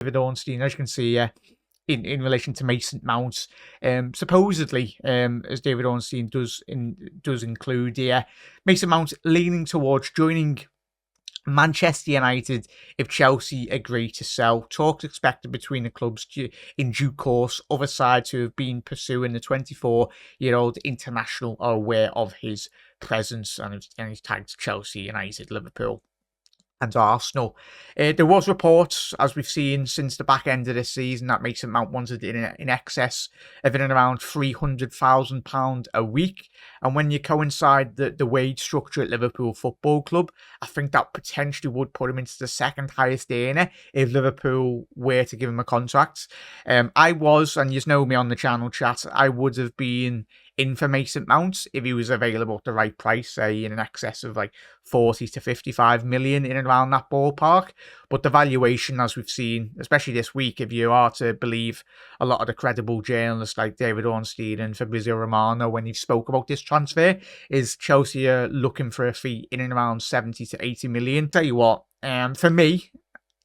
David Ornstein, as you can see, in relation to Mason Mount, supposedly, as David Ornstein does include here, Mason Mount leaning towards joining Manchester United if Chelsea agree to sell. Talks expected between the clubs in due course. Other sides who have been pursuing the 24-year-old international are aware of his presence, and he's tagged Chelsea, United, Liverpool and Arsenal. There was reports, as we've seen since the back end of this season, that Mason Mount wanted in excess of in and around £300,000 a week. And when you coincide the wage structure at Liverpool Football Club, I think that potentially would put him into the second highest earner if Liverpool were to give him a contract. I was, and you know me on the channel chat, I would have been in for Mason Mount if he was available at the right price, say in an excess of like 40 to 55 million, in and around that ballpark. But the valuation, as we've seen, especially this week, if you are to believe a lot of the credible journalists like David Ornstein and Fabrizio Romano when he spoke about this transfer, is Chelsea are looking for a fee in and around 70 to 80 million. Tell you what, for me,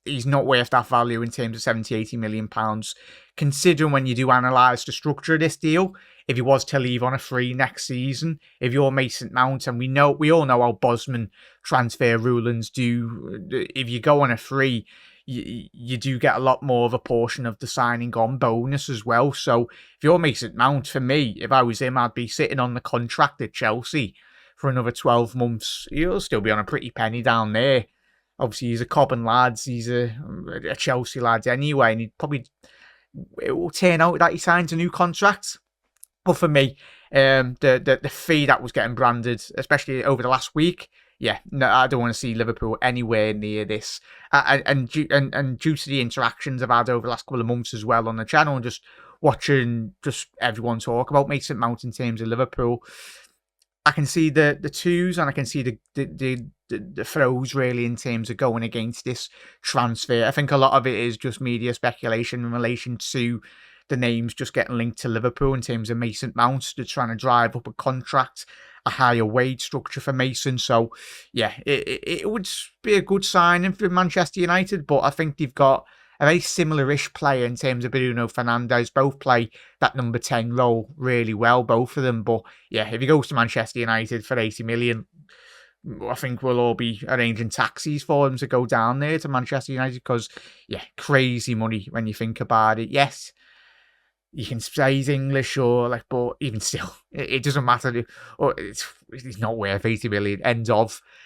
he's not worth that value in terms of 70, 80 million pounds, considering when you do analyse the structure of this deal. If he was to leave on a free next season, if you're Mason Mount, and we all know how Bosman transfer rulings do, if you go on a free, you do get a lot more of a portion of the signing on bonus as well. So if you're Mason Mount, for me, if I was him, I'd be sitting on the contract at Chelsea for another 12 months. He'll still be on a pretty penny down there. Obviously, he's a Cobham lad, he's a Chelsea lad anyway, and it will turn out that he signs a new contract. But for me, the fee that was getting branded, especially over the last week, yeah, no, I don't want to see Liverpool anywhere near this. And due to the interactions I've had over the last couple of months as well on the channel, and just watching everyone talk about Mason Mount in terms of Liverpool, I can see the twos, and I can see the throws really in terms of going against this transfer. I think a lot of it is just media speculation in relation to the names just getting linked to Liverpool in terms of Mason Mount. They're trying to drive up a contract, a higher wage structure for Mason. So, yeah, it would be a good signing for Manchester United, but I think they've got a very similar-ish player in terms of Bruno Fernandes. Both play that number 10 role really well, both of them. But, yeah, if he goes to Manchester United for 80 million, I think we'll all be arranging taxis for him to go down there to Manchester United because, yeah, crazy money when you think about it. Yes, you can say he's English but even still, it doesn't matter. Or it's not worth 80 million. End of.